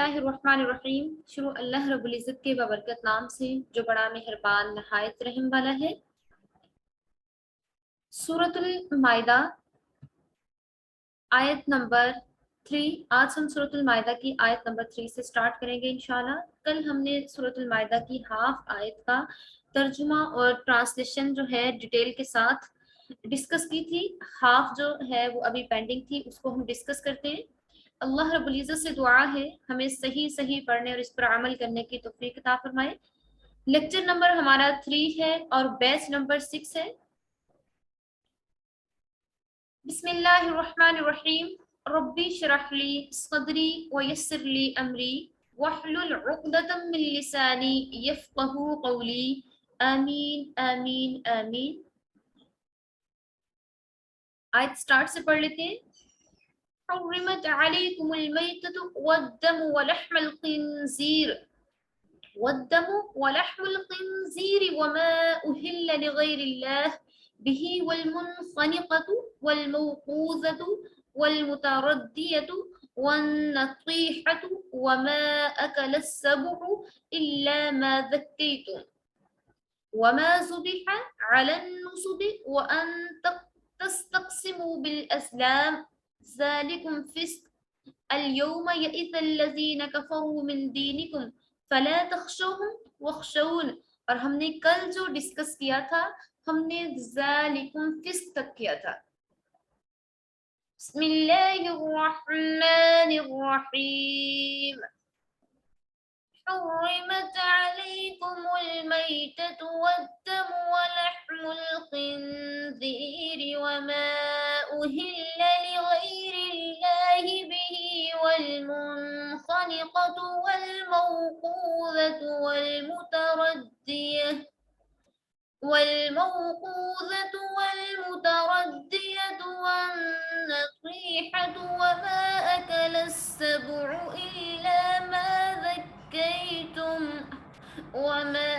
اللہ الرحمن الرحیم۔ شروع اللہ رب العزت کے بابرکت نام سے جو بڑا مہربان نہایت رحم والا ہے۔ سورۃ المائدہ آیت نمبر 3۔ آج ہم سورۃ المائدہ کی آیت نمبر 3 سے سٹارٹ کریں گے انشاءاللہ۔ کل ہم نے سورۃ المائدہ کی ہاف آیت کا ترجمہ اور ٹرانسلیشن جو ہے ڈیٹیل کے ساتھ ڈسکس کی تھی۔ ہاف جو ہے وہ ابھی پینڈنگ تھی، اس کو ہم ڈسکس کرتے ہیں۔ اللہ رب العزت سے دعا ہے ہمیں صحیح پڑھنے اور اس پر عمل کرنے کی توفیق عطا فرمائے۔ لیکچر نمبر ہمارا 3 ہے اور بیچ نمبر 6 ہے۔ بسم اللہ الرحمن الرحیم۔ ربی اشرح لی صدری ویسر لی امری واحلل عقدۃ من لسانی یفقہوا قولی، آمین آمین آمین۔ آیت سٹارٹ سے پڑھ لیتے ہیں۔ حرمت علیکم المیتۃ والدم ولحم الخنزیر وما أهل لغير الله به والمنخنقة والموقوذة والمتردية والنطيحة وما أكل السبع إلا ما ذكيتم وما ذبح على النصب وأن تستقسموا بالأزلام ذلكم فسق اليوم يئس الذين كفروا من دينكم فلا تخشوهم واخشون۔ اور ہم نے کل جو ڈسکس کیا تھا ہم نے ذالکم فسق تک کیا تھا۔ بسم اللہ الرحمن الرحیم۔ حرمت علیکم المیتۃ والدم ولحم الخنزیر وما أهل لغیر اللہ به والمنخنقة والموقوذة والمتردية والنطيحة وما أكل السبع إلا ما ذكيتم وما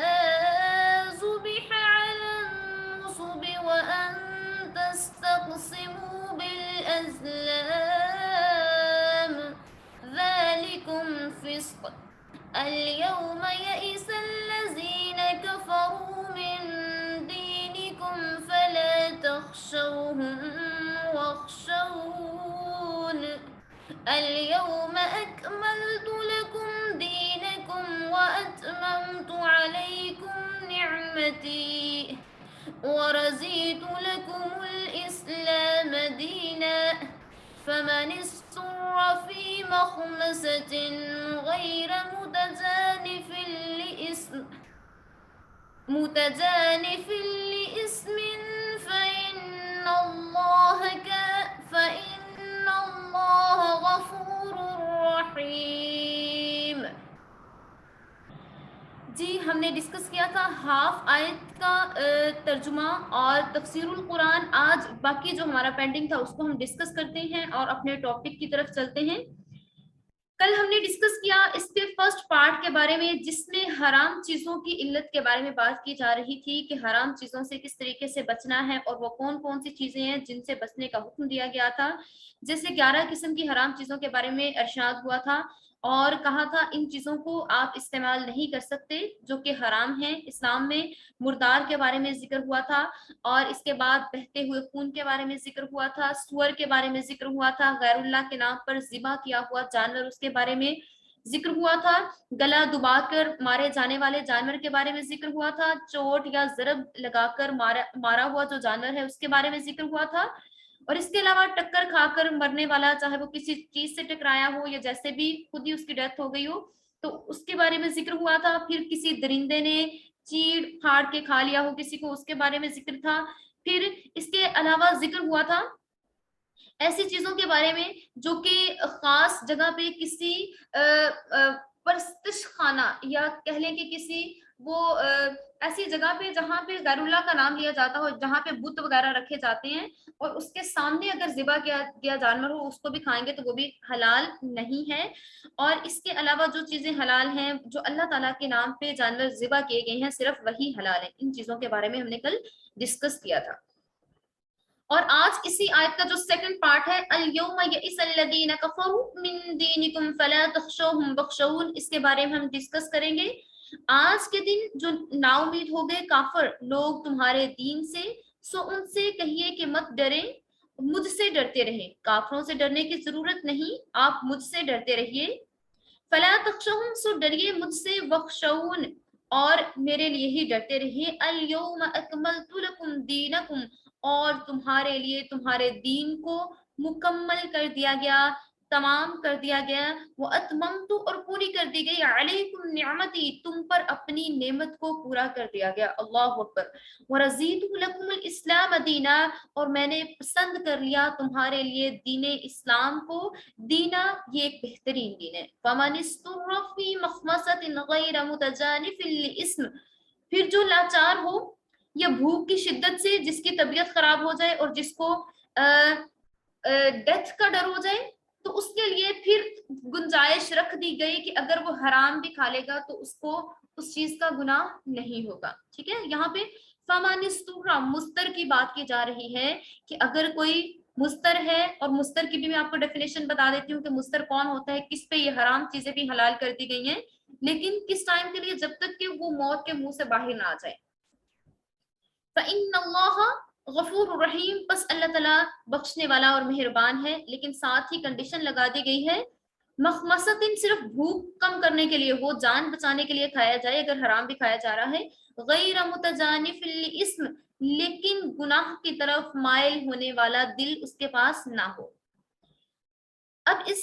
ذبح على النصب وأن تستقسموا بالأزلام ذلكم فسق اليوم يئس الذين كفروا من دينكم فلا تخشوهم واخشون اليوم أكملت لكم دينكم وأتممت عليكم نعمتي ورضيت لكم الإسلام دينا فمن اضطر في مخمصة غير متجانف لإثم فإن الله غفور رحيم۔ جی ہم نے ڈسکس کیا تھا ہاف آیت کا ترجمہ اور تفسیر القرآن۔ آج باقی جو ہمارا پینڈنگ تھا اس کو ہم ڈسکس کرتے ہیں اور اپنے ٹاپک کی طرف چلتے ہیں۔ کل ہم نے ڈسکس کیا اس کے فرسٹ پارٹ کے بارے میں جس میں حرام چیزوں کی علت کے بارے میں بات کی جا رہی تھی کہ حرام چیزوں سے کس طریقے سے بچنا ہے اور وہ کون کون سی چیزیں ہیں جن سے بچنے کا حکم دیا گیا تھا۔ جیسے 11 قسم کی حرام چیزوں کے بارے میں ارشاد ہوا تھا اور کہا تھا ان چیزوں کو آپ استعمال نہیں کر سکتے جو کہ حرام ہیں اسلام میں۔ مردار کے بارے میں ذکر ہوا تھا اور اس کے بعد بہتے ہوئے خون کے بارے میں ذکر ہوا تھا، سور کے بارے میں ذکر ہوا تھا، غیر اللہ کے نام پر ذبح کیا ہوا جانور اس کے بارے میں ذکر ہوا تھا، گلا دبا کر مارے جانے والے جانور کے بارے میں ذکر ہوا تھا، چوٹ یا ضرب لگا کر مارا ہوا جو جانور ہے اس کے بارے میں ذکر ہوا تھا، اور اس کے علاوہ ٹکر کھا کر مرنے والا چاہے وہ کسی چیز سے ٹکرایا ہو یا جیسے بھی خود ہی اس کی ڈیتھ ہو گئی ہو تو اس کے بارے میں ذکر ہوا تھا۔ پھر کسی درندے نے چیڑ پھاڑ کے کھا لیا ہو کسی کو اس کے بارے میں ذکر تھا۔ پھر اس کے علاوہ ذکر ہوا تھا ایسی چیزوں کے بارے میں جو کہ خاص جگہ پہ کسی پرستش خانہ یا کہہ لیں کہ کسی وہ ایسی جگہ پہ جہاں پہ غیر اللہ کا نام لیا جاتا ہو، جہاں پہ بت وغیرہ رکھے جاتے ہیں اور اس کے سامنے اگر ذبح کیا جانور ہو اس کو بھی کھائیں گے تو وہ بھی حلال نہیں ہے۔ اور اس کے علاوہ جو چیزیں حلال ہیں جو اللہ تعالیٰ کے نام پہ جانور ذبح کیے گئے ہیں صرف وہی حلال ہیں۔ ان چیزوں کے بارے میں ہم نے کل ڈسکس کیا تھا۔ اور آج اسی آیت کا جو سیکنڈ پارٹ ہے الیوم یئس الذین کفروا من دینکم فلا تخشوہم واخشون، اس کے بارے میں ہم ڈسکس کریں گے۔ آج کے دن جو نا امید ہو گئے کافر لوگ تمہارے دین سے، سو ان سے کہیے کہ مت ڈریں، مجھ سے ڈرتے رہیں۔ کافروں سے ڈرنے کی ضرورت نہیں، آپ مجھ سے ڈرتے رہیے۔ فلا تخشوہم، سو ڈریے مجھ سے، واخشون، اور میرے لیے ہی ڈرتے رہیے۔ الیوم اکملت لکم دینکم، اور تمہارے لیے تمہارے دین کو مکمل کر دیا گیا، تمام کر دیا گیا۔ وَأَتْمَمْتُ، اور پوری کر دی گئی، علیکم نعمتی، تم پر اپنی نعمت کو پورا کر دیا گیا۔ اللہ اکبر۔ وَرَضِيتُ لَكُمُ الْإِسْلَامَ دِينًا، اور میں نے پسند کر لیا تمہارے لیے دین اسلام کو دینا، یہ ایک بہترین دین ہے۔ فَمَنِ اسْتُرَّ فِي مَخْمَصَةٍ غَيْرَ مُتَجَانِفٍ لِإِثْمٍ، پھر جو لاچار ہو یا بھوک کی شدت سے جس کی طبیعت خراب ہو جائے اور جس کو ڈیتھ کا ڈر ہو جائے، تو اس کے لیے پھر گنجائش رکھ دی گئی کہ اگر وہ حرام بھی کھا لے گا تو اس کو اس چیز کا گناہ نہیں ہوگا۔ ٹھیک ہے، یہاں پہ فَمَنِ اسْتُرَّ، مستر کی بات کی جا رہی ہے کہ اگر کوئی مستر ہے، اور مستر کی بھی میں آپ کو ڈیفینیشن بتا دیتی ہوں کہ مستر کون ہوتا ہے، کس پہ یہ حرام چیزیں بھی حلال کر دی گئی ہیں، لیکن کس ٹائم کے لیے، جب تک کہ وہ موت کے منہ سے باہر نہ آ جائے۔ فَإِنَّ اللَّهَ غفور رحیم، بس اللہ تعالیٰ بخشنے والا اور مہربان ہے، لیکن ساتھ ہی کنڈیشن لگا دی گئی ہے، مخمصتن، صرف بھوک کم کرنے کے لیے ہو، جان بچانے کے لیے کھایا جائے اگر حرام بھی کھایا جا رہا ہے، غیر متجانف لاسم، لیکن گناہ کی طرف مائل ہونے والا دل اس کے پاس نہ ہو۔ اب اس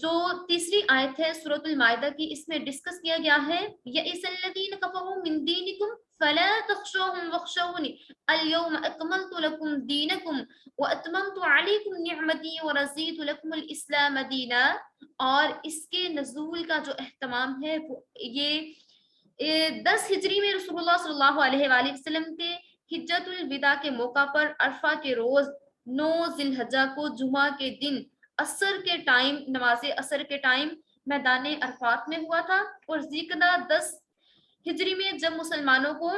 جو تیسری آیت ہے سورۃ المائدہ کی، اس میں ڈسکس کیا گیا ہے یئس الذین کفروا من دینکم فلا تخشوہم واخشونی الیوم اکملت لکم دینکم واتممت علیکم نعمتی ورضیت لکم الاسلام دینا۔ اور اس کے نزول کا جو اہتمام ہے وہ یہ 10 ہجری میں رسول اللہ صلی اللہ علیہ وآلہ وسلم کے حجۃ الوداع کے موقع پر عرفہ کے روز 9 ذی الحجہ کو جمعہ کے دن عصر کے ٹائم، نماز عصر کے ٹائم میدان عرفات میں ہوا تھا، اور ذکر 10 ہجری میں جب مسلمانوں کو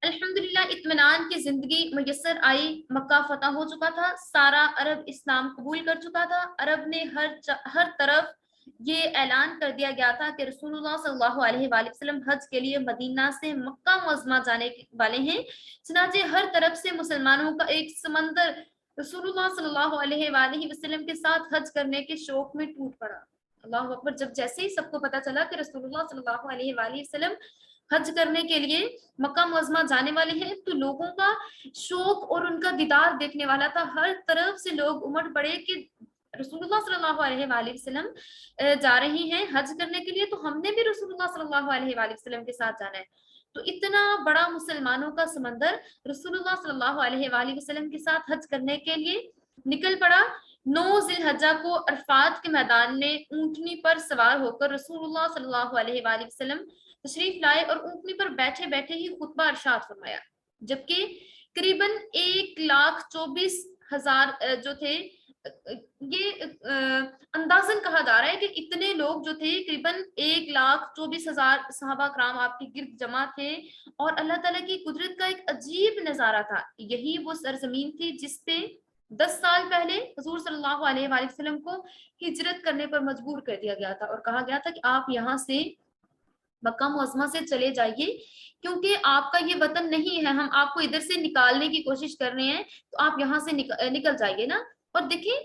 الحمدللہ اطمینان کی زندگی میسر آئی، مکہ فتح ہو چکا تھا، سارا عرب اسلام قبول کر چکا تھا، عرب نے ہر طرف یہ اعلان کر دیا گیا تھا کہ رسول اللہ صلی اللہ علیہ وآلہ وسلم حج کے لیے مدینہ سے مکہ معظمہ جانے والے ہیں۔ چنانچہ ہر طرف سے مسلمانوں کا ایک سمندر رسول اللہ صلی اللہ علیہ وآلہ وسلم کے ساتھ حج کرنے کے شوق میں ٹوٹ پڑا۔ اللہ اکبر۔ جب جیسے ہی سب کو پتا چلا کہ رسول اللہ صلی اللہ علیہ وآلہ وسلم حج کرنے کے لیے مکہ معظمہ جانے والے ہیں، تو لوگوں کا شوق اور ان کا دیدار دیکھنے والا تھا، ہر طرف سے لوگ امڑ پڑے کہ رسول اللہ صلی اللہ علیہ وآلہ وسلم جا رہی ہیں حج کرنے کے لیے، تو ہم نے بھی رسول اللہ صلی اللہ علیہ وآلہ وسلم کے ساتھ جانا ہے۔ تو اتنا بڑا مسلمانوں کا سمندر رسول اللہ صلی اللہ علیہ وآلہ وسلم کے ساتھ حج کرنے کے لیے نکل پڑا۔ 9 ذی الحجہ کو عرفات کے میدان میں اونٹنی پر سوار ہو کر رسول اللہ صلی اللہ علیہ وآلہ وسلم تشریف لائے، اور اونٹنی پر بیٹھے بیٹھے ہی خطبہ ارشاد فرمایا، جبکہ قریباً 1,24,000 جو تھے، یہ اندازن کہا جا رہا ہے کہ اتنے لوگ جو تھے، قریباً 1,24,000 صحابہ کرام آپ کے گرد جمع تھے، اور اللہ تعالیٰ کی قدرت کا ایک عجیب نظارہ تھا۔ یہی وہ سرزمین تھی جس پہ 10 سال پہلے حضور صلی اللہ علیہ وآلہ وسلم کو ہجرت کرنے پر مجبور کر دیا گیا تھا، اور کہا گیا تھا کہ آپ یہاں سے مکہ معظمہ سے چلے جائیے، کیونکہ آپ کا یہ وطن نہیں ہے، ہم آپ کو ادھر سے نکالنے کی کوشش کر رہے ہیں، تو آپ یہاں سے نکل جائیے نا۔ اور دیکھیں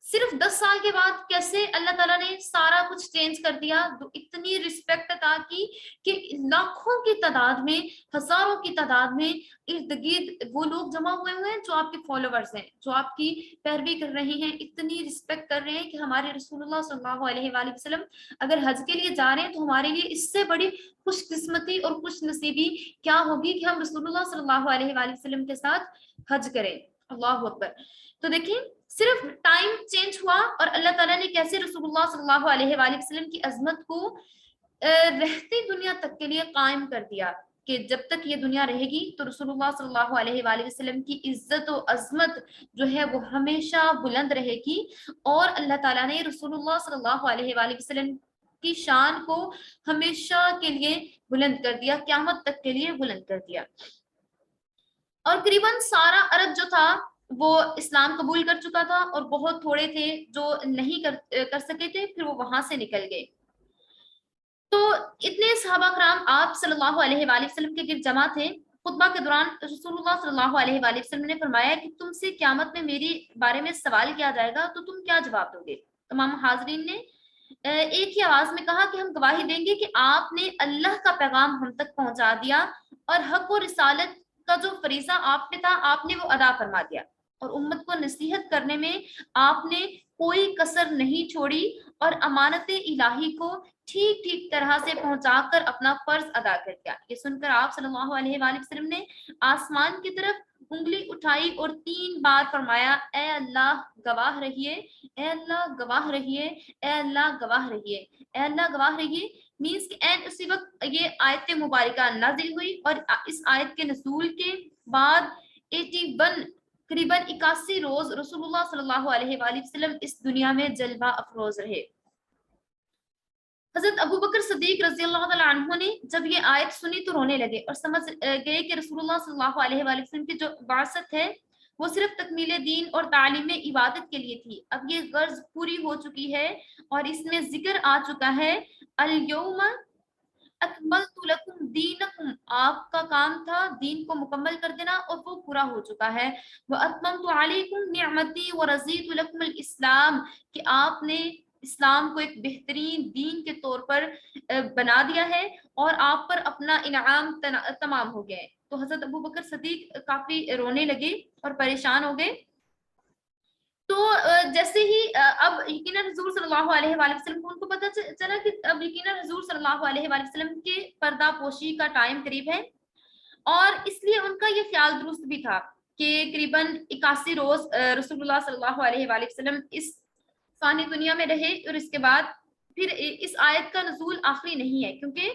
صرف 10 سال کے بعد کیسے اللہ تعالیٰ نے سارا کچھ چینج کر دیا، اتنی رسپیکٹ عطا کی کہ لاکھوں کی تعداد میں، ہزاروں کی تعداد میں ارد گرد وہ لوگ جمع ہوئے ہیں جو آپ کے فالوورز ہیں، جو آپ کی پیروی کر رہے ہیں، اتنی رسپیکٹ کر رہے ہیں کہ ہمارے رسول اللہ صلی اللہ علیہ وآلہ وسلم اگر حج کے لیے جا رہے ہیں تو ہمارے لیے اس سے بڑی خوش قسمتی اور خوش نصیبی کیا ہوگی کہ ہم رسول اللہ صلی اللہ علیہ وآلہ وسلم کے ساتھ حج کریں۔ اللہ اکبر۔ تو دیکھیں صرف ٹائم چینج ہوا، اور اللہ تعالیٰ نے کیسے رسول اللہ صلی اللہ علیہ وآلہ وسلم کی عظمت کو رہتی دنیا تک کے لیے قائم کر دیا، کہ جب تک یہ دنیا رہے گی تو رسول اللہ صلی اللہ علیہ وآلہ وسلم کی عزت و عظمت جو ہے وہ ہمیشہ بلند رہے گی، اور اللہ تعالیٰ نے رسول اللہ صلی اللہ علیہ وآلہ وسلم کی شان کو ہمیشہ کے لیے بلند کر دیا، قیامت تک کے لیے بلند کر دیا۔ اور قریباً سارا عرب جو تھا وہ اسلام قبول کر چکا تھا، اور بہت تھوڑے تھے جو نہیں کر سکے تھے، پھر وہ وہاں سے نکل گئے۔ تو اتنے صحابہ کرام آپ صلی اللہ علیہ وآلہ وسلم کے گرد جمع تھے۔ خطبہ کے دوران رسول اللہ صلی اللہ علیہ وآلہ وسلم نے فرمایا کہ تم سے قیامت میں میری بارے میں سوال کیا جائے گا تو تم کیا جواب دو گے؟ تمام حاضرین نے ایک ہی آواز میں کہا کہ ہم گواہی دیں گے کہ آپ نے اللہ کا پیغام ہم تک پہنچا دیا، اور حق و رسالت کا جو فریضہ آپ پہ تھا آپ نے وہ ادا فرما دیا، اور امت کو نصیحت کرنے میں آپ نے کوئی کسر نہیں چھوڑی، اور امانت الہی کو ٹھیک ٹھیک طرح سے پہنچا کر اپنا فرض ادا کر دیا۔ یہ سن کر آپ صلی اللہ علیہ وآلہ وسلم نے آسمان کی طرف انگلی اٹھائی اور 3 بار فرمایا، اے اللہ گواہ رہیے، اے اللہ گواہ رہیے، اے اللہ گواہ رہیے، اے اللہ گواہ رہیے۔ مینس کہ این اسی وقت یہ آیت مبارکہ نازل ہوئی، اور اس آیت کے نزول کے بعد 81 قریباً 81 روز رسول اللہ صلی اللہ علیہ وآلہ وسلم اس دنیا میں جلوہ افروز رہے۔ حضرت ابو بکر صدیق رضی اللہ تعالیٰ عنہ نے جب یہ آیت سنی تو رونے لگے، اور سمجھ گئے کہ رسول اللہ صلی اللہ علیہ وآلہ وسلم کی جو بعثت ہے وہ صرف تکمیل دین اور تعلیم عبادت کے لیے تھی، اب یہ غرض پوری ہو چکی ہے، اور اس میں ذکر آ چکا ہے الیوم اکملت لکم دینکم، آپ کا کام تھا دین کو مکمل کر دینا، اور وہ پورا ہو چکا ہے، واتممت علیکم نعمتی ورضیت لکم الاسلام، کہ آپ نے اسلام کو ایک بہترین دین کے طور پر بنا دیا ہے، اور آپ پر اپنا انعام تمام ہو گیا ہے۔ تو حضرت ابو بکر صدیق کافی رونے لگے اور پریشان ہو گئے۔ تو جیسے ہی اب یقیناً حضور صلی اللہ علیہ وآلہ وسلم کو ان کو پتہ چلا کہ اب یقیناً حضور صلی اللہ علیہ وآلہ وسلم کے پردہ پوشی کا ٹائم قریب ہے، اور اس لیے ان کا یہ خیال درست بھی تھا کہ قریباً 81 روز رسول اللہ صلی اللہ علیہ وآلہ وسلم اس فانی دنیا میں رہے، اور اس کے بعد پھر اس آیت کا نزول آخری نہیں ہے، کیونکہ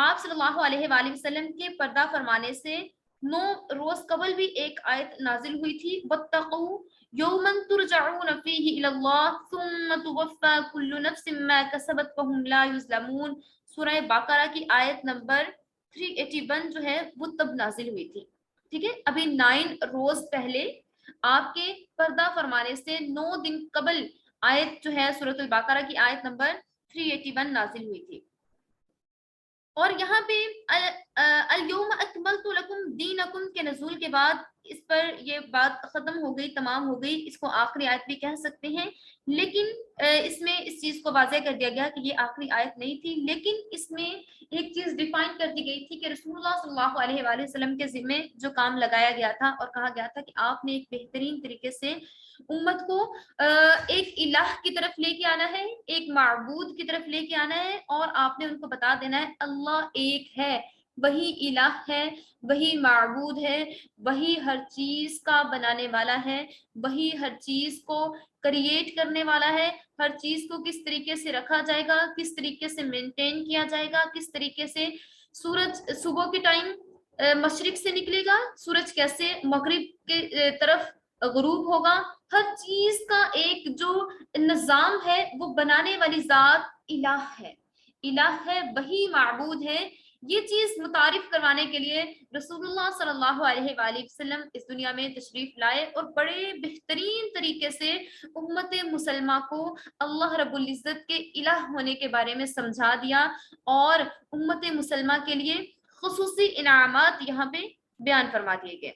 آپ صلی اللہ علیہ وآلہ وسلم کے پردہ فرمانے سے 9 روز قبل بھی ایک آیت نازل ہوئی تھی، وَاتَّقُوا يَوْمًا تُرْجَعُونَ فِيهِ إِلَى اللَّهِ ثُمَّ تُوَفَّى كُلُّ نَفْسٍ مَا كَسَبَتْ وَهُمْ لَا يُظْلَمُونَ۔ سورہ بقرہ کی آیت نمبر 381 جو ہے وہ تب نازل ہوئی تھی، ٹھیک ہے، ابھی 9 روز پہلے آپ کے پردہ فرمانے سے 9 دن قبل آیت جو ہے سورۃ البقرہ کی آیت نمبر 381 نازل ہوئی تھی۔ اور یہاں پہ الیوم اکملت لکم دینکم کے نزول کے بعد اس پر یہ بات ختم ہو گئی، تمام ہو گئی، اس کو آخری آیت بھی کہہ سکتے ہیں، لیکن اس میں اس چیز کو واضح کر دیا گیا کہ یہ آخری آیت نہیں تھی، لیکن اس میں ایک چیز ڈیفائن کر دی گئی تھی کہ رسول اللہ صلی اللہ علیہ وآلہ وسلم کے ذمے جو کام لگایا گیا تھا اور کہا گیا تھا کہ آپ نے ایک بہترین طریقے سے امت کو ایک الہ کی طرف لے کے آنا ہے، ایک معبود کی طرف لے کے آنا ہے، اور آپ نے ان کو بتا دینا ہے اللہ ایک ہے، وہی الہ ہے، وہی معبود ہے، وہی ہر چیز کا بنانے والا ہے، وہی ہر چیز کو کریٹ کرنے والا ہے، ہر چیز کو کس طریقے سے رکھا جائے گا، کس طریقے سے مینٹین کیا جائے گا، کس طریقے سے سورج صبح کے ٹائم مشرق سے نکلے گا، سورج کیسے مغرب کے طرف غروب ہوگا، ہر چیز کا ایک جو نظام ہے وہ بنانے والی ذات الہ ہے، الہ ہے، وہی معبود ہے۔ یہ چیز متعارف کروانے کے لیے رسول اللہ صلی اللہ علیہ وآلہ وسلم اس دنیا میں تشریف لائے، اور بڑے بہترین طریقے سے امت مسلمہ کو اللہ رب العزت کے الہ ہونے کے بارے میں سمجھا دیا، اور امت مسلمہ کے لیے خصوصی انعامات یہاں پہ بیان فرما دیے گئے۔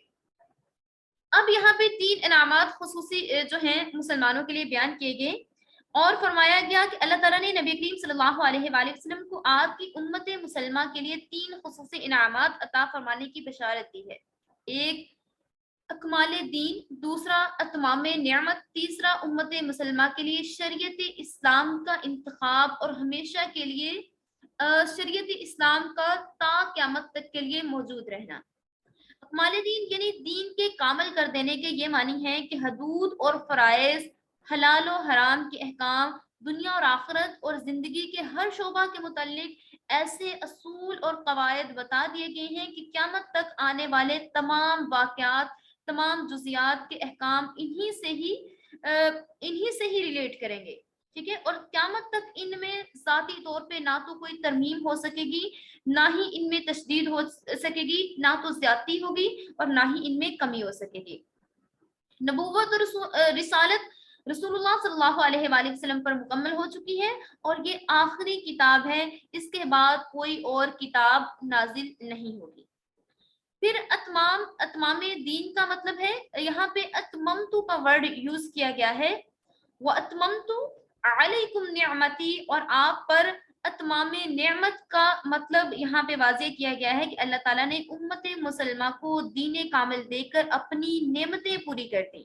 اب یہاں پہ 3 انعامات خصوصی جو ہیں مسلمانوں کے لیے بیان کیے گئے، اور فرمایا گیا کہ اللہ تعالیٰ نے نبی کریم صلی اللہ علیہ وآلہ وسلم کو آپ کی امت مسلمہ کے لیے 3 خصوصی انعامات عطا فرمانے کی بشارت دی ہے، ایک اکمال دین، دوسرا اتمام نعمت، تیسرا امت مسلمہ کے لیے شریعت اسلام کا انتخاب اور ہمیشہ کے لیے شریعت اسلام کا تا قیامت تک کے لیے موجود رہنا۔ اکمال دین یعنی دین کے کامل کر دینے کے یہ معنی ہے کہ حدود اور فرائض، حلال و حرام کے احکام، دنیا اور آخرت اور زندگی کے ہر شعبہ کے متعلق ایسے اصول اور قواعد بتا دیے گئے ہیں کہ قیامت تک آنے والے تمام واقعات، تمام جزیات کے احکام انہی سے ہی ریلیٹ کریں گے۔ ٹھیک ہے, اور قیامت تک ان میں ذاتی طور پہ نہ تو کوئی ترمیم ہو سکے گی, نہ ہی ان میں تشدید ہو سکے گی, نہ تو زیادتی ہوگی, اور نہ ہی ان میں کمی ہو سکے گی. نبوت اور رسالت رسول اللہ صلی اللہ علیہ وآلہ وسلم پر مکمل ہو چکی ہے, اور یہ آخری کتاب ہے, اس کے بعد کوئی اور کتاب نازل نہیں ہوگی. پھر اتمام دین کا مطلب ہے, یہاں پہ اتممتو کا ورڈ یوز کیا گیا ہے, وَأَتْمَمْتُ عَلَيْكُمْ نِعْمَتِي, اور آپ پر اتمام نعمت کا مطلب یہاں پہ واضح کیا گیا ہے کہ اللہ تعالیٰ نے امت مسلمہ کو دین کامل دے کر اپنی نعمتیں پوری کر دی.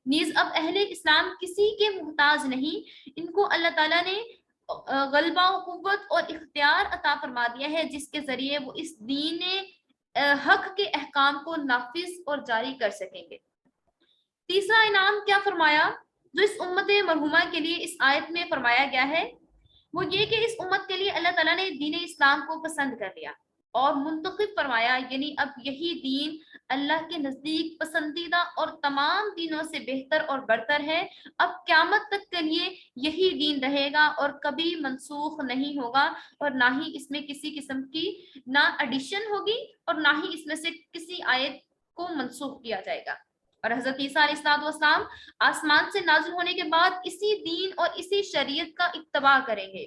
نیز اب اہل اسلام کسی کے محتاج نہیں, ان کو اللہ تعالیٰ نے غلبہ و قوت اور اختیار عطا فرما دیا ہے, جس کے ذریعے وہ اس دین حق کے احکام کو نافذ اور جاری کر سکیں گے. تیسرا انعام کیا فرمایا جو اس امت مرحومہ کے لیے اس آیت میں فرمایا گیا ہے, وہ یہ کہ اس امت کے لیے اللہ تعالیٰ نے دین اسلام کو پسند کر لیا اور منتخب فرمایا, یعنی اب یہی دین اللہ کے نزدیک پسندیدہ اور تمام دینوں سے بہتر اور برتر ہے. اب قیامت تک کے لیے یہی دین رہے گا اور کبھی منسوخ نہیں ہوگا, اور نہ ہی اس میں کسی قسم کی نہ ایڈیشن ہوگی اور نہ ہی اس میں سے کسی آیت کو منسوخ کیا جائے گا. اور حضرت عیسیٰ علیہ السلام آسمان سے نازل ہونے کے بعد اسی دین اور اسی شریعت کا اتباع کریں گے.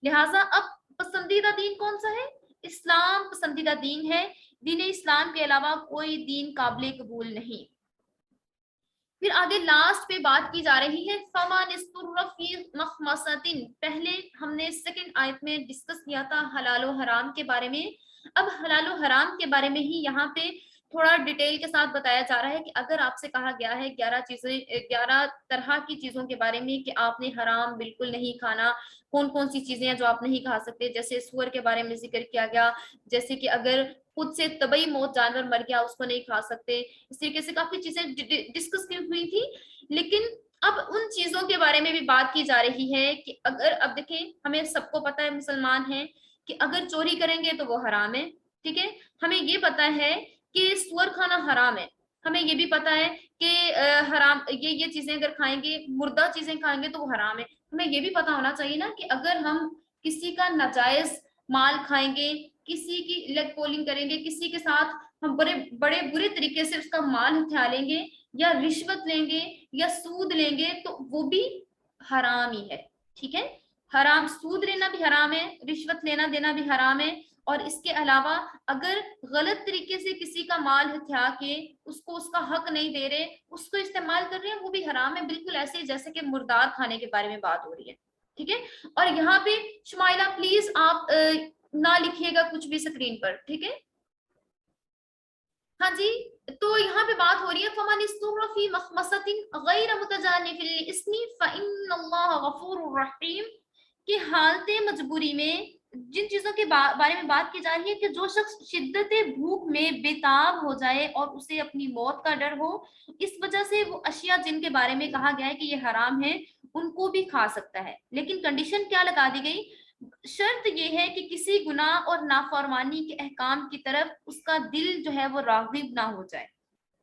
لہٰذا اب پسندیدہ دین کون سا ہے؟ اسلام پسندیدہ دین ہے, دین اسلام کے علاوہ کوئی دین قابل قبول نہیں. پھر آگے لاسٹ پہ بات کی جا رہی ہے فَمَنِ اسْتُرَّ فِي مَخْمَصَةٍ. پہلے ہم نے سیکنڈ آیت میں ڈسکس کیا تھا حلال و حرام کے بارے میں, اب حلال و حرام کے بارے میں ہی یہاں پہ تھوڑا ڈیٹیل کے ساتھ بتایا جا رہا ہے کہ اگر آپ سے کہا گیا ہے 11 طرح کی چیزوں کے بارے میں کہ آپ نے حرام بالکل نہیں کھانا, کون کون سی چیزیں ہیں جو آپ نہیں کھا سکتے, جیسے سور کے بارے میں ذکر کیا گیا, جیسے کہ اگر خود سے طبعی موت جانور مر گیا اس کو نہیں کھا سکتے, اس طریقے سے کافی چیزیں ڈسکس کی ہوئی تھی. لیکن اب ان چیزوں کے بارے میں بھی بات کی جا رہی ہے کہ اگر اب دیکھیں ہمیں سب کو پتہ ہے مسلمان ہیں کہ اگر چوری کریں گے تو وہ حرام ہے, ٹھیک ہے, ہمیں یہ پتہ ہے کہ سور کھانا حرام ہے, ہمیں یہ بھی پتہ ہے کہ حرام یہ چیزیں اگر کھائیں گے, مردہ چیزیں کھائیں گے تو وہ حرام ہے. ہمیں یہ بھی پتہ ہونا چاہیے نا کہ اگر ہم کسی کا ناجائز مال کھائیں گے, کسی کی لیگ پولنگ کریں گے, کسی کے ساتھ ہم بڑے برے طریقے سے اس کا مال ہتھیا لیں گے یا رشوت لیں گے یا سود لیں گے تو وہ بھی حرام ہی ہے. ٹھیک ہے, حرام, سود لینا بھی حرام ہے, رشوت لینا دینا بھی حرام ہے, اور اس کے علاوہ اگر غلط طریقے سے کسی کا مال ہتھیا کے اس کو اس کا حق نہیں دے رہے, اس کو استعمال کر رہے ہیں, وہ بھی حرام ہے, بالکل ایسے ہی جیسے کہ مردار کھانے کے بارے میں بات ہو رہی ہے. ٹھیک ہے, اور یہاں پہ شمائلہ پلیز آپ نہ لکھیے گا کچھ بھی اسکرین پر, ٹھیک ہے. ہاں جی, تو یہاں پہ بات ہو رہی ہے فَمَنِ اسْتُرَّ فِي مَخْمَصَةٍ غَيْرَ مُتَجَانِفٍ لِّإِثْمٍ فَإِنَّ اللَّهَ غَفُورٌ رَحِيمٌ. کہ حالت مجبوری میں جن چیزوں کے بارے میں بات کی جا رہی ہے کہ جو شخص شدت بھوک میں بےتاب ہو جائے اور اسے اپنی موت کا ڈر ہو, اس وجہ سے وہ اشیاء جن کے بارے میں کہا گیا ہے کہ یہ حرام ہے ان کو بھی کھا سکتا ہے. لیکن کنڈیشن کیا لگا دی گئی, شرط یہ ہے کہ کسی گناہ اور نافرمانی کے احکام کی طرف اس کا دل جو ہے وہ راغب نہ ہو جائے.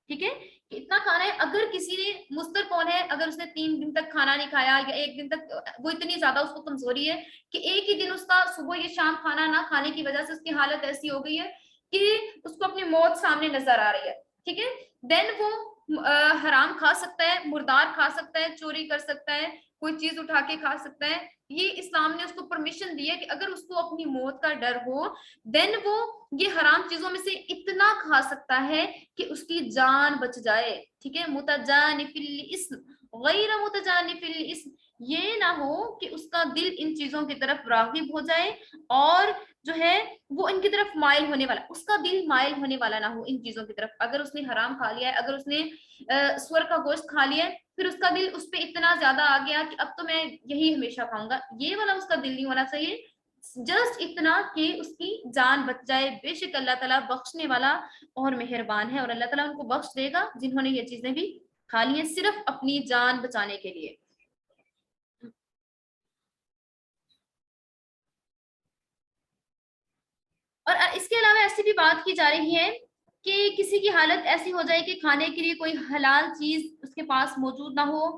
ٹھیک ہے, کہ اتنا کھانا ہے, اگر کسی نے مستر کون ہے, اگر اس نے 3 دن تک کھانا نہیں کھایا یا 1 دن تک, وہ اتنی زیادہ اس کو کمزوری ہے کہ ایک ہی دن اس کا صبح یا شام کھانا نہ کھانے کی وجہ سے اس کی حالت ایسی ہو گئی ہے کہ اس کو اپنی موت سامنے نظر آ رہی ہے. ٹھیک ہے, دین وہ حرام کھا سکتا ہے, مردار کھا سکتا ہے, چوری کر سکتا ہے, کوئی چیز اٹھا کے کھا سکتا ہے. یہ اسلام نے اس کو پرمیشن دی ہے کہ اگر اس کو اپنی موت کا ڈر ہو دین وہ یہ حرام چیزوں میں سے اتنا کھا سکتا ہے کہ اس کی جان بچ جائے. ٹھیک ہے, متجانف الاسم غیر متجانف الاسم, یہ نہ ہو کہ اس کا دل ان چیزوں کی طرف راغب ہو جائے اور جو ہے وہ ان کی طرف مائل ہونے والا, اس کا دل مائل ہونے والا نہ ہو ان چیزوں کی طرف. اگر اس نے حرام کھا لیا ہے, اگر اس نے سور کا گوشت کھا لیا ہے, پھر اس کا دل اس پہ اتنا زیادہ آ گیا کہ اب تو میں یہی ہمیشہ کھاؤں گا, یہ والا اس کا دل نہیں ہونا چاہیے. جسٹ اتنا کہ اس کی جان بچ جائے. بے شک اللہ تعالیٰ بخشنے والا اور مہربان ہے, اور اللہ تعالیٰ ان کو بخش دے گا جنہوں نے یہ چیزیں بھی کھا لی ہیں صرف اپنی جان بچانے کے لیے. اور اس کے علاوہ ایسی بھی بات کی جا رہی ہے کہ کسی کی حالت ایسی ہو جائے کہ کھانے کے لیے کوئی حلال چیز اس کے پاس موجود نہ ہو,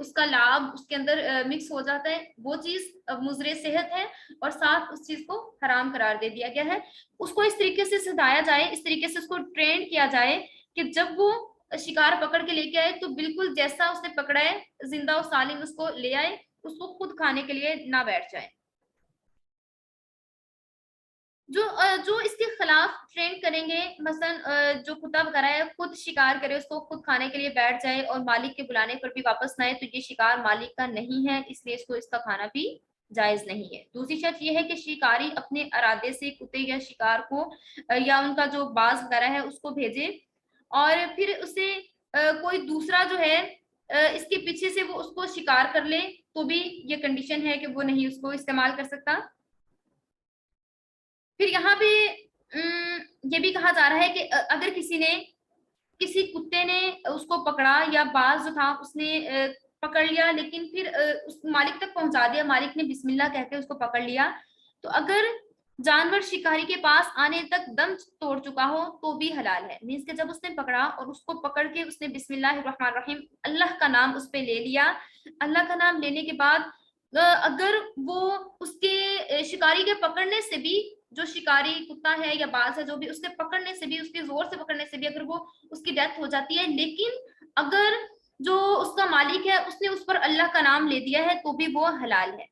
اس کا لاب اس کے اندر مکس ہو جاتا ہے، وہ چیز مضر صحت ہے اور ساتھ اس چیز کو حرام قرار دے دیا گیا ہے. اس کو اس طریقے سے سکھایا جائے، اس طریقے سے اس کو ٹرین کیا جائے کہ جب وہ شکار پکڑ کے لے کے آئے تو بالکل جیسا اس نے پکڑا ہے زندہ و سالم اس کو لے آئے، اس کو خود کھانے کے لیے نہ بیٹھ جائے. جو اس کے خلاف ٹرین کریں گے، مثلا جو کتا وغیرہ ہے خود شکار کرے، اس کو خود کھانے کے لیے بیٹھ جائے اور مالک کے بلانے پر بھی واپس نہ آئے، تو یہ شکار مالک کا نہیں ہے، اس لیے اس کو اس کا کھانا بھی جائز نہیں ہے. دوسری شرط یہ ہے کہ شکاری اپنے ارادے سے کتے یا شکار کو یا ان کا جو باز وغیرہ ہے اس کو بھیجے، اور پھر اسے کوئی دوسرا جو ہے اس کے پیچھے سے وہ اس کو شکار کر لے تو بھی یہ کنڈیشن ہے کہ وہ نہیں اس کو استعمال کر سکتا. پھر یہاں پہ یہ بھی کہا جا رہا ہے کہ اگر کسی کتے نے اس کو پکڑا یا باز جو تھا اس نے پکڑ لیا لیکن پھر اس مالک تک پہنچا دیا، مالک نے بسم اللہ کہہ کے اس کو پکڑ لیا، تو اگر جانور شکاری کے پاس آنے تک دم توڑ چکا ہو تو بھی حلال ہے. مینس کہ جب اس نے پکڑا اور اس کو پکڑ کے اس نے بسم اللہ الرحمن الرحیم اللہ کا نام اس پہ لے لیا، اللہ کا نام لینے کے بعد اگر وہ اس کے شکاری کے پکڑنے سے بھی، جو شکاری کتا ہے یا باز ہے جو بھی، اس کے پکڑنے سے بھی، اس کے زور سے پکڑنے سے بھی اگر وہ اس کی ڈیتھ ہو جاتی ہے، لیکن اگر جو اس کا مالک ہے اس نے اس پر اللہ کا نام لے دیا ہے تو بھی وہ حلال ہے.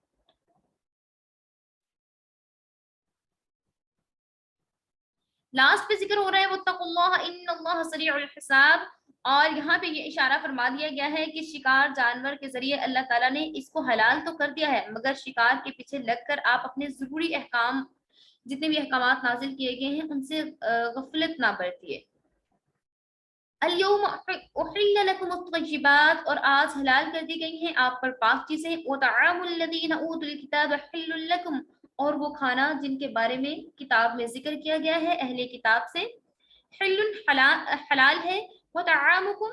لاسٹ پہ ذکر ہو رہا ہے واتقوا اللہ ان اللہ سریع الحساب، اور یہاں پہ یہ اشارہ فرما دیا گیا ہے کہ شکار جانور کے ذریعے اللہ تعالیٰ نے اس کو حلال تو کر دیا ہے، مگر شکار کے پیچھے لگ کر آپ اپنے ضروری احکام، جتنے بھی احکامات نازل کیے گئے ہیں ان سے غفلت نہ برتیے. اليوم احل لكم الطيبات، اور آج حلال کر دی گئی ہیں آپ پر پاک چیزیں. وطعام الذين اوتوا الكتاب حل لكم، اور وہ کھانا جن کے بارے میں کتاب میں ذکر کیا گیا ہے اہل کتاب سے، حل حلال ہے. وطعامكم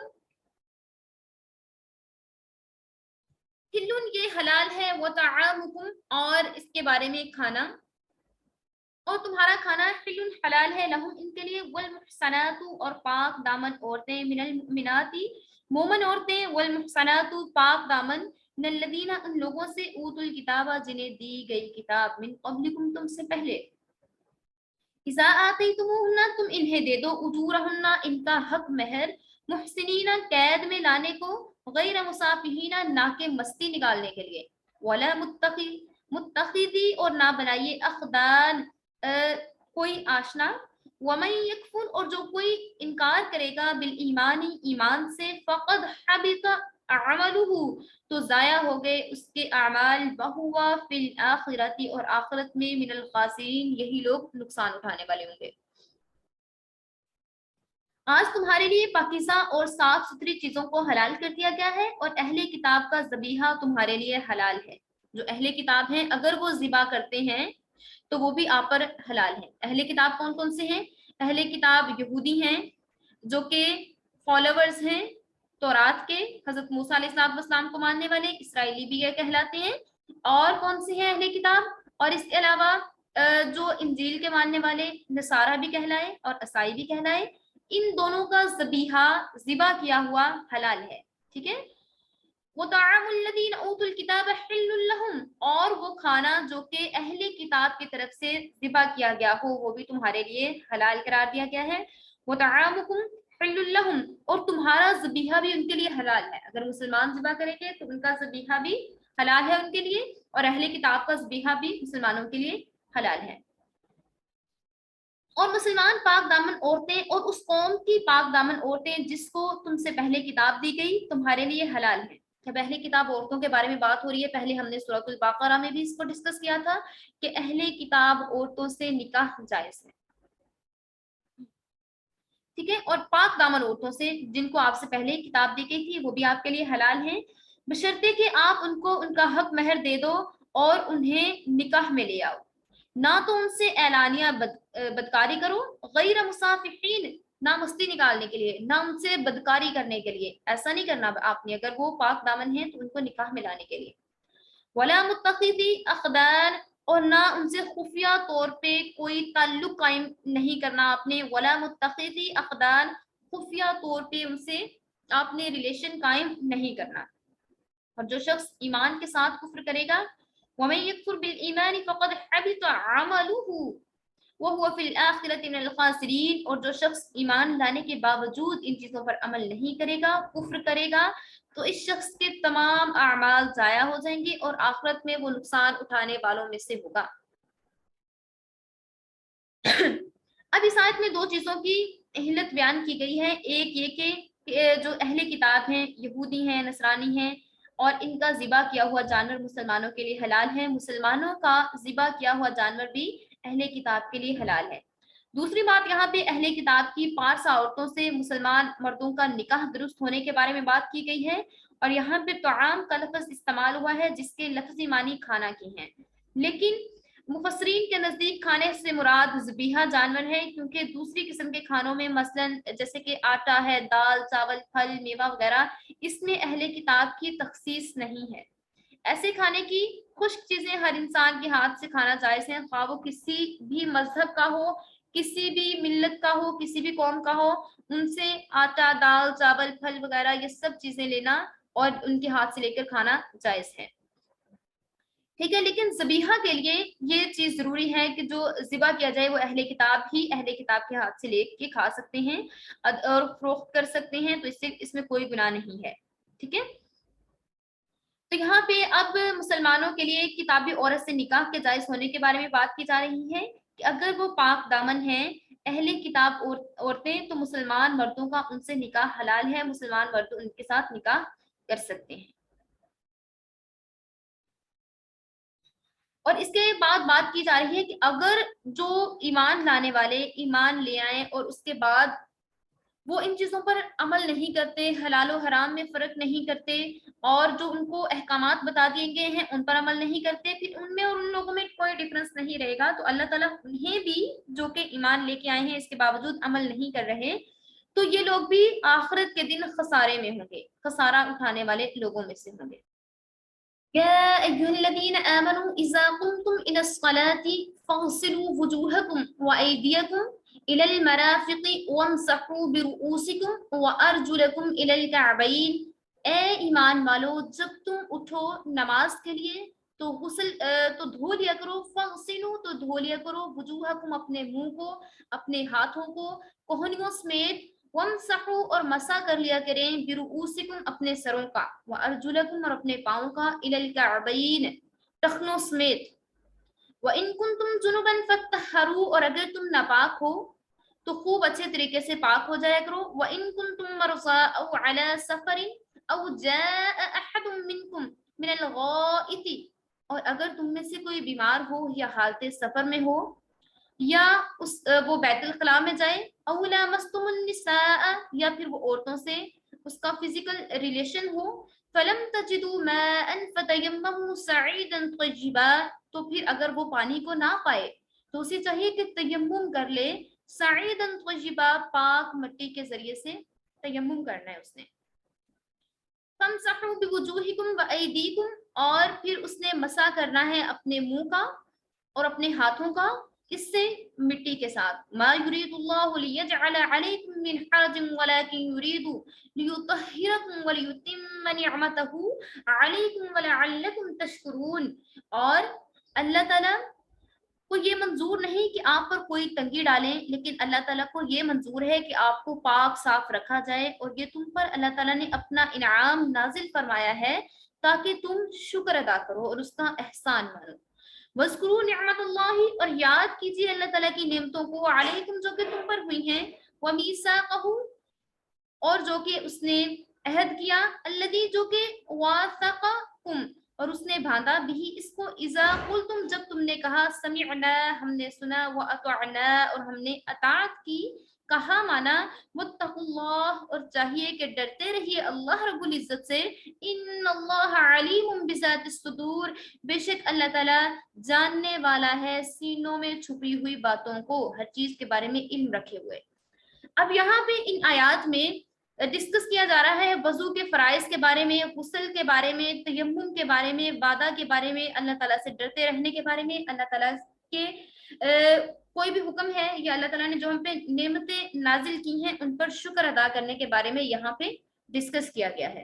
حل یہ حلال ہے، وطعامكم اور اس کے بارے میں کھانا، اور تمہارا کھانا حل حلال ہے، لہم ان کے لیے، والمحصنات اور پاک دامن عورتیں، من المؤمنات مومن عورتیں، والمحصنات پاک دامن، من الذین ان لوگوں سے، اوتوا الکتاب جنہیں دی گئی کتاب، من قبلکم تم سے پہلے، اذا آتیتموہن تم انہیں دے دو، اجورہن ان کا حق مہر، محسنین قید میں لانے کو، غیر مصافحین نہ کہ مستی نکالنے کے لیے، ولا متخذی اور نہ بنائیے، اخدان کوئی آشنا، ومن یکفر اور جو کوئی انکار کرے گا، بالایمان ایمان سے، فقد حبط عملہ تو ضائع ہو گئے اس کے اعمال، وہو فی الآخرۃ اور آخرت میں، من الخاسرین یہی لوگ نقصان اٹھانے والے ہوں گے. آج تمہارے لیے پاکیزہ اور صاف ستھری چیزوں کو حلال کر دیا گیا ہے، اور اہل کتاب کا ذبیحہ تمہارے لیے حلال ہے. جو اہل کتاب ہیں اگر وہ ذبح کرتے ہیں تو وہ بھی آپ پر حلال ہے. اہل کتاب کون کون سے ہیں؟ اہل کتاب یہودی ہیں جو کہ فالوورز ہیں تورات کے، حضرت موسیٰ علیہ السلام کو ماننے والے، اسرائیلی بھی یہ کہلاتے ہیں. اور کون سے ہیں اہل کتاب؟ اور اس کے علاوہ جو انجیل کے ماننے والے، نصارہ بھی کہلائے اور عیسائی بھی کہلائے، ان دونوں کا ذبیحہ ذبح کیا ہوا حلال ہے. ٹھیک ہے. وطعام الذین اوتوا الکتاب حل لہم، اور وہ کھانا جو کہ اہل کتاب کی طرف سے ذبح کیا گیا ہو وہ بھی تمہارے لیے حلال قرار دیا گیا ہے. وطعامکم حل لہم، اور تمہارا ذبیحہ بھی ان کے لیے حلال ہے. اگر مسلمان ذبح کریں گے تو ان کا ذبیحہ بھی حلال ہے ان کے لیے، اور اہل کتاب کا ذبیحہ بھی مسلمانوں کے لیے حلال ہے. اور مسلمان پاک دامن عورتیں اور اس قوم کی پاک دامن عورتیں جس کو تم سے پہلے کتاب دی گئی تمہارے لیے حلال ہیں. جب اہل کتاب عورتوں کے بارے میں بات ہو رہی ہے، پہلے ہم نے سورۃ البقرہ میں بھی اس کو ڈسکس کیا تھا کہ اہل کتاب عورتوں سے نکاح جائز ہے. ٹھیک ہے. اور پاک دامن عورتوں سے جن کو آپ سے پہلے کتاب دی گئی تھی وہ بھی آپ کے لیے حلال ہیں، بشرطے کہ آپ ان کو ان کا حق مہر دے دو اور انہیں نکاح میں لے آؤ، نہ تو ان سے اعلانیہ بدکاری کرو، غیر مصافحین نہ مستی نکالنے کے لیے، نہ ان سے بدکاری کرنے کے لیے، ایسا نہیں کرنا آپ نے اگر وہ پاک دامن ہیں تو ان کو نکاح میں لانے کے لیے. ولا متخذی اخدان، اور نہ ان سے خفیہ طور پہ کوئی تعلق قائم نہیں کرنا آپ نے. ولا متخذی اخدان، خفیہ طور پہ ان سے آپ نے ریلیشن قائم نہیں کرنا. اور جو شخص ایمان کے ساتھ کفر کرے گا وَمَن يَكْفُرْ بِالْإِيمَانِ فَقَدْ حَبِطَ عَمَلُهُ وَهُوَ فِي الْآخِرَةِ مِنَ الْخَاسِرِينَ، اور جو شخص ایمان لانے کے باوجود ان چیزوں پر عمل نہیں کرے گا، کفر کرے گا، تو اس شخص کے تمام اعمال ضائع ہو جائیں گے اور آخرت میں وہ نقصان اٹھانے والوں میں سے ہوگا۔ اب اس آیت میں دو چیزوں کی علت بیان کی گئی ہے، ایک یہ کہ جو اہل کتاب ہیں، یہودی ہیں، نصرانی ہیں، اور ان کا ذبح کیا ہوا جانور مسلمانوں کے لیے حلال ہے، مسلمانوں کا ذبح کیا ہوا جانور بھی اہل کتاب کے لیے حلال ہے۔ دوسری بات یہاں پہ اہل کتاب کی پارسا عورتوں سے مسلمان مردوں کا نکاح درست ہونے کے بارے میں بات کی گئی ہے، اور یہاں پہ طعام کا لفظ استعمال ہوا ہے جس کے لفظی معنی کھانا کی ہیں، لیکن مفسرین کے نزدیک کھانے سے مراد ذبیحہ جانور ہے، کیونکہ دوسری قسم کے کھانوں میں مثلا جیسے کہ آٹا ہے، دال، چاول، پھل، میوہ وغیرہ، اس میں اہل کتاب کی تخصیص نہیں ہے۔ ایسے کھانے کی خشک چیزیں ہر انسان کے ہاتھ سے کھانا جائز ہے، خواہ وہ کسی بھی مذہب کا ہو، کسی بھی ملت کا ہو، کسی بھی قوم کا ہو، ان سے آٹا، دال، چاول، پھل وغیرہ یہ سب چیزیں لینا اور ان کے ہاتھ سے لے کر کھانا جائز ہے، ٹھیک ہے۔ لیکن ذبیحہ کے لیے یہ چیز ضروری ہے کہ جو ذبح کیا جائے وہ اہل کتاب ہی اہل کتاب کے ہاتھ سے لے کے کھا سکتے ہیں اور فروخت کر سکتے ہیں، تو اس میں کوئی گناہ نہیں ہے، ٹھیک ہے۔ تو یہاں پہ اب مسلمانوں کے لیے کتابی عورت سے نکاح کے جائز ہونے کے بارے میں بات کی جا رہی ہے کہ اگر وہ پاک دامن ہیں، اہل کتاب عورتیں، تو مسلمان مردوں کا ان سے نکاح حلال ہے، مسلمان مرد ان کے ساتھ نکاح کر سکتے ہیں۔ اور اس کے بعد بات کی جا رہی ہے کہ اگر جو ایمان لانے والے ایمان لے آئیں اور اس کے بعد وہ ان چیزوں پر عمل نہیں کرتے، حلال و حرام میں فرق نہیں کرتے، اور جو ان کو احکامات بتا دیے گئے ہیں ان پر عمل نہیں کرتے، پھر ان میں اور ان لوگوں میں کوئی ڈفرنس نہیں رہے گا، تو اللہ تعالیٰ انہیں بھی جو کہ ایمان لے کے آئے ہیں اس کے باوجود عمل نہیں کر رہے، تو یہ لوگ بھی آخرت کے دن خسارے میں ہوں گے، خسارہ اٹھانے والے لوگوں میں سے ہوں گے۔ يا أيها الذين آمنوا إذا قمتم إلى الصلاة فاغسلوا وجوهكم وأيديكم إلى المرافق وامسحوا برؤوسكم وأرجلكم إلى الكعبين، اے ایمان والو جب تم اٹھو نماز کے لیے تو غسل تو دھو لیا کرو، فاغسلوا تو دھو لیا کرو، وجوہکم اپنے منہ کو، اپنے ہاتھوں کو کوہنیوں سمیت، وامسحوا اور مسح کر لیا کریں، برؤوسکم اپنے سروں کا، وارجلکم اور اپنے پاؤں کا، الی الکعبین ٹخنوں سمیت، وان کنتم جنبا فطہروا اور اگر تم ناپاک ہو تو خوب اچھے طریقے سے پاک ہو جایا کرو، وان کنتم مرضى او علی سفر او جاء احد منکم من الغائط اور اگر تم میں سے کوئی بیمار ہو یا حالت سفر میں ہو یا وہ بیت الخلاء میں جائے، او لامستم النساء یا پھر وہ عورتوں سے اس کا فزیکل ریلیشن ہو، فلم تجدوا ماء فتیمموا صعیدا طیبا تو پھر اگر وہ پانی کو نہ پائے تو اسے چاہیے کہ تیمم کر لے، صعیدا طیبا پاک مٹی کے ذریعے سے تیمم کرنا ہے اس نے، فامسحوا بوجوہکم وایدیکم اور پھر اس نے مسح کرنا ہے اپنے منہ کا اور اپنے ہاتھوں کا، اس سے مٹی کے ساتھ، ما یرید اللہ لیجعل علیکم من حرج ولکن یرید لیطہرکم ولیتم نعمتہ علیکم ولعلکم تشکرون، اور اللہ تعالیٰ کو یہ منظور نہیں کہ آپ پر کوئی تنگی ڈالیں، لیکن اللہ تعالیٰ کو یہ منظور ہے کہ آپ کو پاک صاف رکھا جائے، اور یہ تم پر اللہ تعالیٰ نے اپنا انعام نازل فرمایا ہے تاکہ تم شکر ادا کرو اور اس کا احسان مانو۔ وَاذْكُرُوا نِعْمَةَ اللَّهِ اور یاد کیجیے اللہ تعالیٰ کی نعمتوں کو، علیکم جو کہ تم پر ہوئی ہیں، وَمِيثَاقَهُ اور جو کہ اس نے عہد کیا، الذی جو کہ واثقکم اور اس نے باندھا بھی اس کو، اذا قلتم جب تم نے کہا، سمعنا ہم نے سنا، واطعنا اور ہم نے اطاعت کی، کہا مانا واتقوا اللہ اور چاہیے کہ ڈرتے رہیے اللہ رب العزت سے، ان اللہ علیم بذات الصدور بے شک اللہ تعالیٰ جاننے والا ہے سینوں میں چھپی ہوئی باتوں کو، ہر چیز کے بارے میں علم رکھے ہوئے۔ اب یہاں پہ ان آیات میں ڈسکس کیا جا رہا ہے وضو کے فرائض کے بارے میں، غسل کے بارے میں، تیمم کے بارے میں، وعدہ کے بارے میں، اللہ تعالیٰ سے ڈرتے رہنے کے بارے میں، اللہ تعالیٰ کے کوئی بھی حکم ہے یا اللہ تعالیٰ نے جو ہم پہ نعمتیں نازل کی ہیں ان پر شکر ادا کرنے کے بارے میں یہاں پہ ڈسکس کیا گیا ہے۔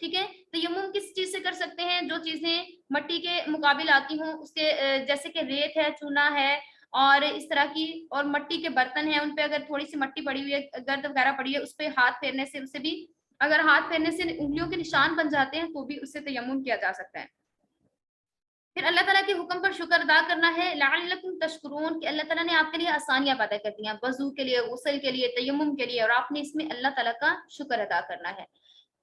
ٹھیک ہے. تیمم کس چیز سے کر سکتے ہیں؟ جو چیزیں مٹی کے مقابل آتی ہوں، اس کے جیسے کہ ریت ہے، چونا ہے اور اس طرح کی، اور مٹی کے برتن ہیں، ان پہ اگر تھوڑی سی مٹی پڑی ہوئی ہے، گرد وغیرہ پڑی ہے، اس پہ ہاتھ پھیرنے سے، اسے بھی اگر ہاتھ پھیرنے سے انگلیوں کے نشان بن جاتے ہیں تو بھی اس سے تیمم کیا جا سکتا ہے. پھر اللہ تعالیٰ کے حکم پر شکر ادا کرنا ہے، لعلکم تشکرون، کہ اللہ تعالیٰ نے آپ کے لیے آسانیاں پیدا کر دی ہیں، وضو کے لیے، غسل کے لیے، تیمم کے لیے، اور آپ نے اس میں اللہ تعالیٰ کا شکر ادا کرنا ہے.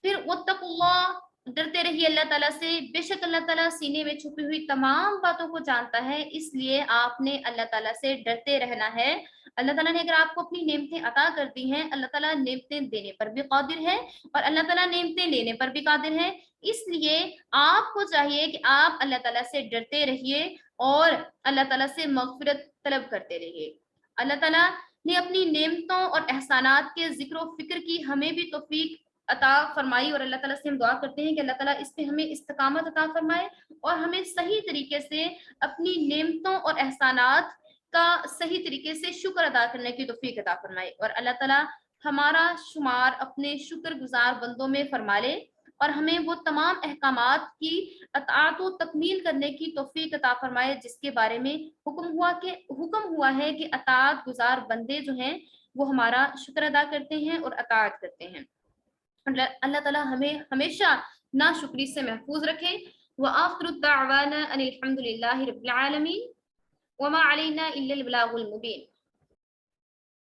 پھر واتقوا اللہ، ڈرتے رہیے اللہ تعالیٰ سے، بے شک اللہ تعالیٰ سینے میں چھپی ہوئی تمام باتوں کو جانتا ہے، اس لیے آپ نے اللہ تعالیٰ سے ڈرتے رہنا ہے. اللہ تعالیٰ نے اگر آپ کو اپنی نعمتیں عطا کر دی ہیں، اللہ تعالیٰ نعمتیں دینے پر بھی قادر ہے اور اللہ تعالیٰ نعمتیں لینے پر بھی قادر ہے. اس لیے آپ کو چاہیے کہ آپ اللہ تعالیٰ سے ڈرتے رہیے اور اللہ تعالیٰ سے مغفرت طلب کرتے رہیے. اللہ تعالیٰ نے اپنی نعمتوں اور احسانات کے ذکر و فکر کی ہمیں بھی توفیق عطا فرمائی، اور اللہ تعالیٰ سے ہم دعا کرتے ہیں کہ اللہ تعالیٰ اس پہ ہمیں استقامت عطا فرمائے اور ہمیں صحیح طریقے سے اپنی نعمتوں اور احسانات کا صحیح طریقے سے شکر ادا کرنے کی توفیق عطا فرمائے، اور اللہ تعالیٰ ہمارا شمار اپنے شکر گزار بندوں میں فرما لے اور ہمیں وہ تمام احکامات کی اطاعت و تکمیل کرنے کی توفیق عطا فرمائے جس کے بارے میں حکم ہوا ہے کہ اطاعت گزار بندے جو ہیں وہ ہمارا شکر ادا کرتے ہیں اور اطاعت کرتے ہیں. اللہ تعالیٰ ہمیں ہمیشہ ناشکری سے محفوظ رکھے. وآخر الدعوانا ان الحمد للہ رب العالمین وما علینا الا البلاغ المبین.